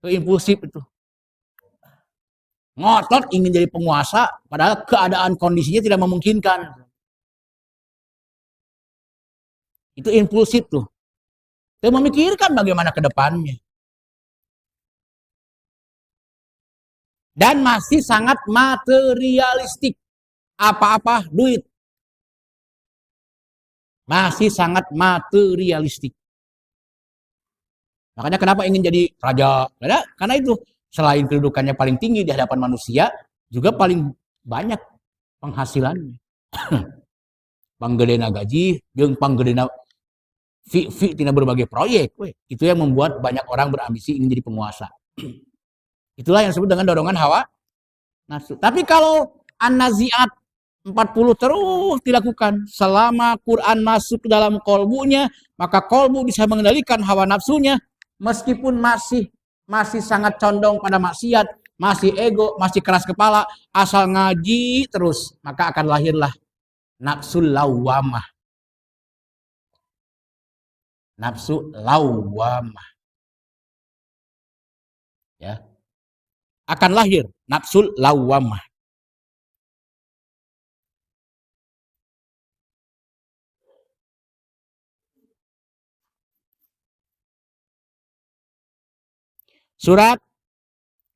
Itu impulsif itu. Ngotot ingin jadi penguasa, padahal keadaan kondisinya tidak memungkinkan. Itu impulsif tuh. Dia memikirkan bagaimana ke depannya. Dan masih sangat materialistik. Apa-apa duit. Masih sangat materialistik. Makanya kenapa ingin jadi raja? Karena itu selain kedudukannya paling tinggi di hadapan manusia, juga paling banyak penghasilannya. Panggedena gaji, jeung panggedena fi tina berbagai proyek. Itu yang membuat banyak orang berambisi ingin jadi penguasa. Itulah yang disebut dengan dorongan hawa nafsu. Tapi kalau an-nazi'at 40 terus dilakukan selama Quran masuk ke dalam kolbunya, maka kolbu bisa mengendalikan hawa nafsunya meskipun masih sangat condong pada maksiat, masih ego, masih keras kepala, asal ngaji terus, maka akan lahirlah nafsul lawamah. Nafsu lawamah. Ya. Akan lahir nafsul lawamah. Surat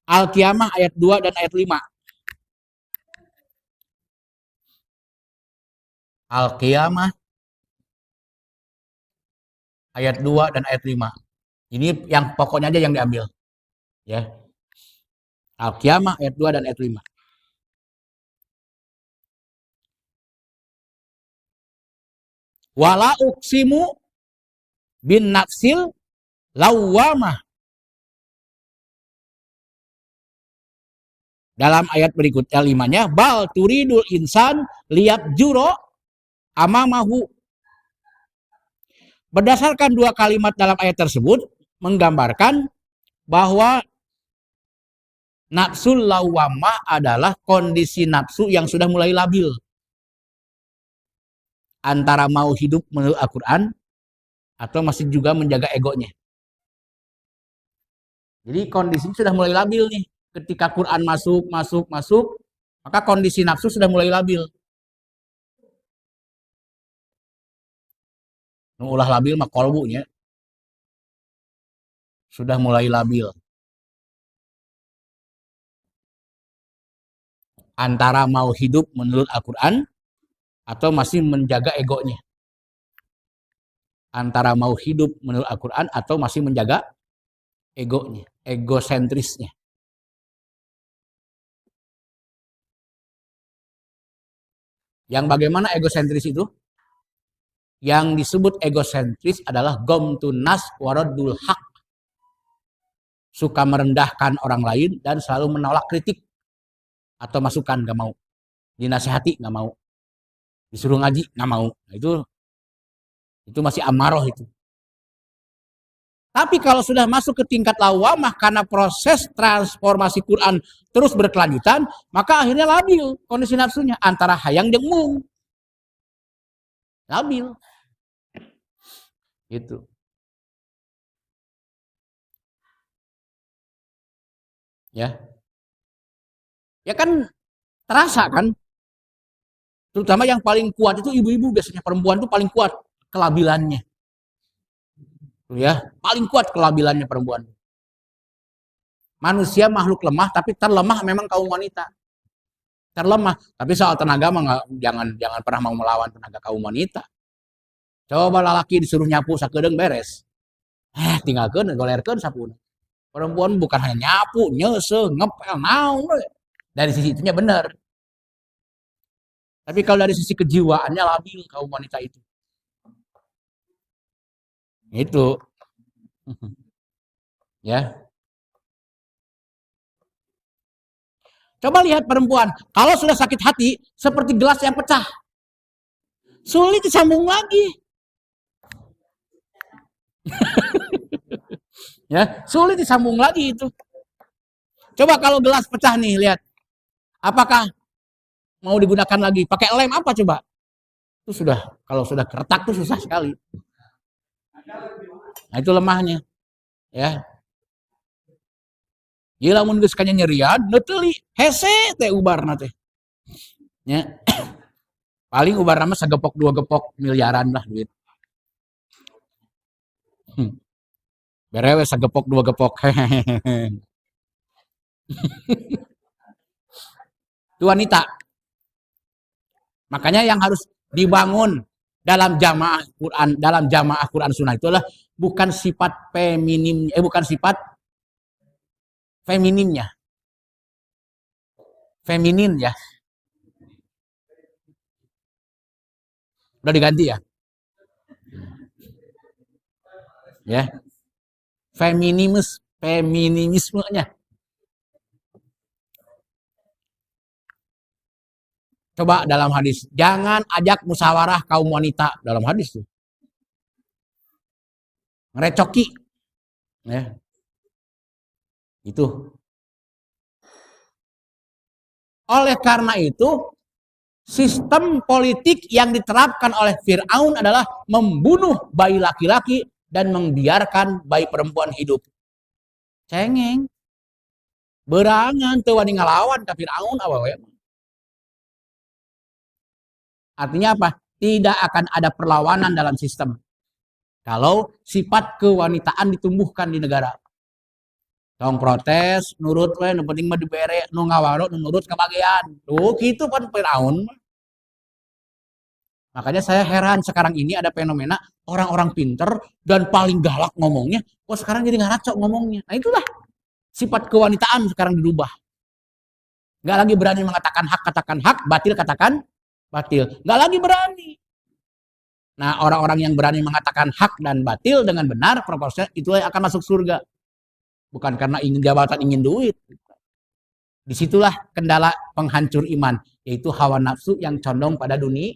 Al-Qiyamah ayat 2 dan ayat 5. Al-Qiyamah ayat 2 dan ayat 5. Ini yang pokoknya aja yang diambil. Ya. Al-Qiyamah ayat 2 dan ayat 5. Wala uksimu bin nafsil lawamah. Dalam ayat berikutnya 5-nya, bal turidul insan liat juro amamahu. Berdasarkan dua kalimat dalam ayat tersebut menggambarkan bahwa nafsul lawamah adalah kondisi nafsu yang sudah mulai labil. Antara mau hidup menurut Al-Quran atau masih juga menjaga egonya. Jadi kondisi sudah mulai labil nih. Ketika Quran masuk, maka kondisi nafsu sudah mulai labil. Ulah labil mah kolbunya. Sudah mulai labil. Antara mau hidup menurut Al-Quran atau masih menjaga egonya. Antara mau hidup menurut Al-Quran atau masih menjaga egonya, egosentrisnya. Yang bagaimana egosentris itu? Yang disebut egosentris adalah gomtun nas waradul haq. Suka merendahkan orang lain dan selalu menolak kritik atau masukan, gak mau. Dinasihati gak mau. Disuruh ngaji gak mau. Nah, itu masih amaroh itu. Tapi kalau sudah masuk ke tingkat lawamah karena proses transformasi Quran terus berkelanjutan, maka akhirnya labil kondisi nafsunya antara hayang jeung mung. Labil. Gitu. Ya. Ya kan terasa kan? Terutama yang paling kuat itu ibu-ibu, biasanya perempuan itu paling kuat kelabilannya. Ya, paling kuat kelabilannya perempuan. Manusia makhluk lemah, tapi terlemah memang kaum wanita. Terlemah, tapi soal tenaga mah jangan pernah mau melawan tenaga kaum wanita. Coba lelaki disuruh nyapu sakedeung beres. Tinggalkeun golerkeun sapuna. Perempuan bukan hanya nyapu, nyese, ngepel, naon. Dari sisi itunya benar. Tapi kalau dari sisi kejiwaannya labil kaum wanita itu. Itu. Ya. Coba lihat perempuan, kalau sudah sakit hati seperti gelas yang pecah. Sulit disambung lagi. Ya, sulit disambung lagi itu. Coba kalau gelas pecah nih, lihat. Apakah mau digunakan lagi? Pakai lem apa coba? Itu sudah, kalau sudah retak itu susah sekali. Nah, itu lemahnya. Ya. Ieu lamun geus kanya nyerian, neuteuli, hese teh ubarna teh. Ya. Paling ubarna mah sagepok 2 gepok miliaran lah duit. Berewe sagepok 2 gepok. Itu wanita. Makanya yang harus dibangun dalam jamaah Quran Sunnah itu adalah bukan sifat bukan sifat femininnya. Feminin ya. Udah diganti ya? Ya. Feminismenya. Coba dalam hadis, jangan ajak musyawarah kaum wanita dalam hadis tuh. Ngerecoki. Ya. Itu. Oleh karena itu, sistem politik yang diterapkan oleh Fir'aun adalah membunuh bayi laki-laki dan membiarkan bayi perempuan hidup. Cengeng. Berangan teu wani ngalawan ka Fir'aun awewe. Artinya apa? Tidak akan ada perlawanan dalam sistem. Kalau sifat kewanitaan ditumbuhkan di negara. Tong protes, nurut we, nu penting mah dibere, nu ngawaro, nu nurut kebagian. Tuh, gitu kan Firaun. Makanya saya heran sekarang ini ada fenomena orang-orang pinter dan paling galak ngomongnya, kok sekarang jadi ngaco ngomongnya. Nah itulah sifat kewanitaan sekarang dirubah. Nggak lagi berani mengatakan hak, katakan hak, batil, katakan batil. Nggak lagi berani. Nah orang-orang yang berani mengatakan hak dan batil dengan benar, proporsional, itu yang akan masuk surga. Bukan karena ingin jabatan, ingin duit. Disitulah kendala penghancur iman, yaitu hawa nafsu yang condong pada dunia.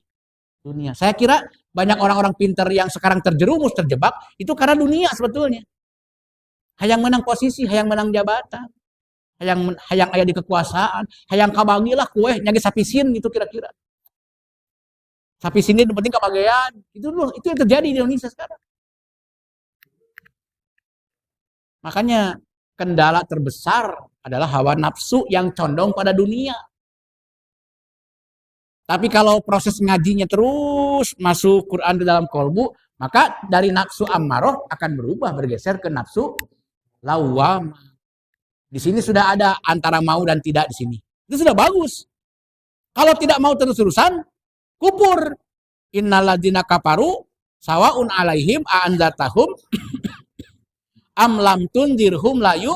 Saya kira banyak orang-orang pintar yang sekarang terjerumus, terjebak, itu karena dunia sebetulnya. Hayang menang posisi, hayang menang jabatan, hayang aya di kekuasaan, hayang kabagilah kue, nyagi sapisin gitu kira-kira. Sapisin itu penting kabagian. Itu yang terjadi di Indonesia sekarang. Makanya kendala terbesar adalah hawa nafsu yang condong pada dunia. Tapi kalau proses ngajinya terus masuk Quran di dalam kolbu, maka dari nafsu ammaroh akan berubah bergeser ke nafsu lawwamah. Di sini sudah ada antara mau dan tidak di sini. Itu sudah bagus. Kalau tidak mau terus-terusan, kufur. Innalladzina kafaru sawaun alaihim a'anzartahum am lam tundirhum layu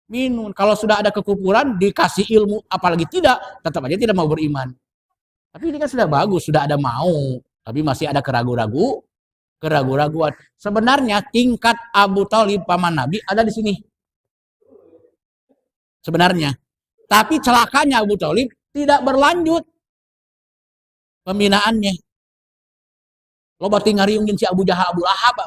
minun. Kalau sudah ada kekufuran, dikasih ilmu, apalagi tidak, tetap aja tidak mau beriman. Tapi ini kan sudah bagus, sudah ada mau, tapi masih ada keraguan. Sebenarnya tingkat Abu Thalib paman Nabi ada di sini. Sebenarnya. Tapi celakanya Abu Thalib tidak berlanjut pembinaannya. Loba ting ngariung si Abu Jahal Abu Lahab.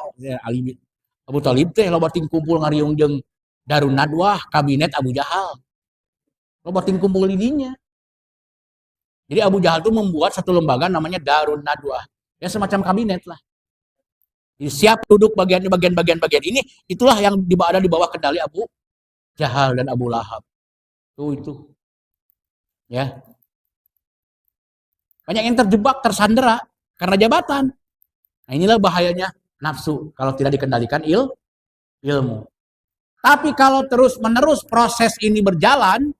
Abu Thalib teh loba ting kumpul ngariung jeung Darun Nadwah, kabinet Abu Jahal. Loba ting kumpul lidinya. Jadi Abu Jahal itu membuat satu lembaga namanya Darun Nadwah. Ya semacam kabinet lah. Jadi siap duduk bagian ini, itulah yang ada di bawah kendali Abu Jahal dan Abu Lahab. Itu. Ya. Banyak yang terjebak, tersandera karena jabatan. Nah inilah bahayanya nafsu kalau tidak dikendalikan ilmu. Tapi kalau terus-menerus proses ini berjalan,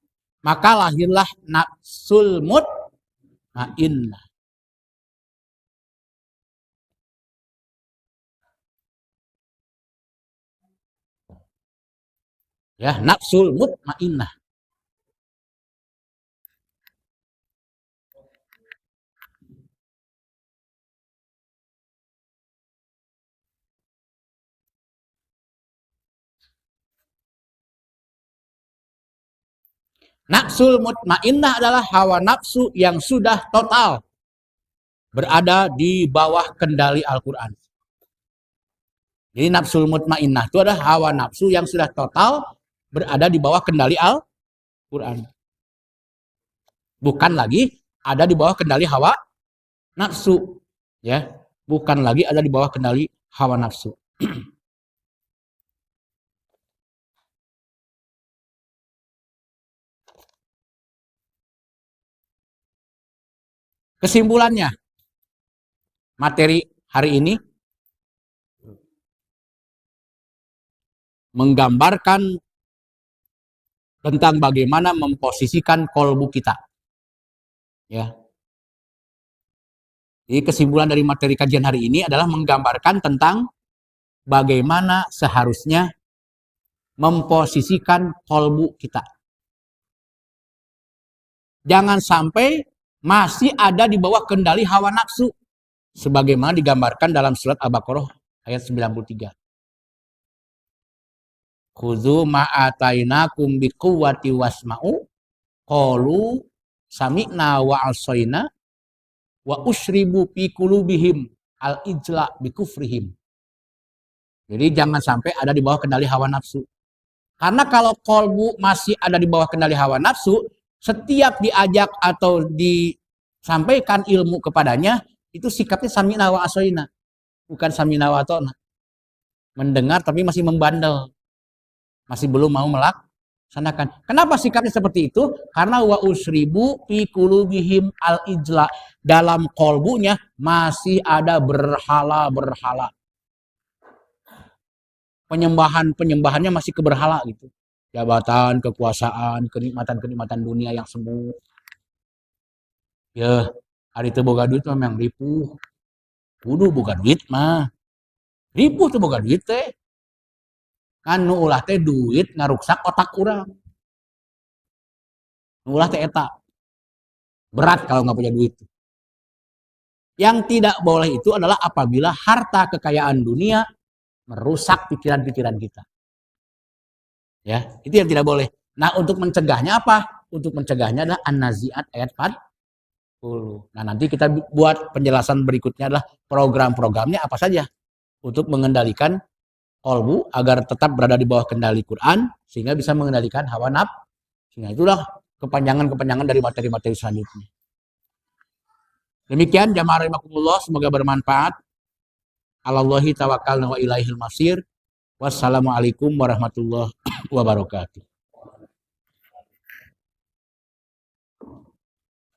maka lahirlah nafsul mutmainnah. Ya, nafsul mutmainnah. Nafsul mutmainnah adalah hawa nafsu yang sudah total berada di bawah kendali Al-Quran. Jadi nafsul mutmainnah itu adalah hawa nafsu yang sudah total berada di bawah kendali Al-Quran. Bukan lagi ada di bawah kendali hawa nafsu. Ya, bukan lagi ada di bawah kendali hawa nafsu. Kesimpulannya, materi hari ini menggambarkan tentang bagaimana memposisikan kolbu kita. Ya. Jadi kesimpulan dari materi kajian hari ini adalah menggambarkan tentang bagaimana seharusnya memposisikan kolbu kita. Jangan sampai masih ada di bawah kendali hawa nafsu. Sebagaimana digambarkan dalam surat Al-Baqarah ayat 93. Khudzu ma'atainakum biquwwati wasma'u qalu sami'na wa asaina wa usyribu fi qulubihim al-ijla bikufrihim. Jadi jangan sampai ada di bawah kendali hawa nafsu. Karena kalau kolbu masih ada di bawah kendali hawa nafsu, Setiap diajak atau disampaikan ilmu kepadanya, itu sikapnya samina wa asoina, bukan samina wa atona. Mendengar tapi masih membandel, masih belum mau melaksanakan. Kenapa sikapnya seperti itu? Karena wa usribu fi qulubihim al ijla, dalam kolbunya masih ada berhala-berhala. Penyembahannya masih ke berhala gitu. Jabatan, kekuasaan, kenikmatan-kenikmatan dunia yang semu. Ya, hari itu boga duit memang ripuh. Kudu boga duit mah. Ripuh tuh boga duit teh. Kan nu ulah teh duit ngaruksak otak urang. Nu ulah teh eta. Berat kalau nggak punya duit. Yang tidak boleh itu adalah apabila harta kekayaan dunia merusak pikiran-pikiran kita. Ya, itu yang tidak boleh. Nah, untuk mencegahnya apa? Untuk mencegahnya adalah An-Nazi'at ayat 40. Nah, nanti kita buat penjelasan berikutnya adalah program-programnya apa saja untuk mengendalikan kolbu agar tetap berada di bawah kendali Quran sehingga bisa mengendalikan hawa nafsu. Sehingga itulah kepanjangan-kepanjangan dari materi-materi selanjutnya. Demikian jamaah rahimakumullah, semoga bermanfaat. Alallahi tawakkalna wa ilaihil masir. Wassalamualaikum warahmatullahi wabarakatuh.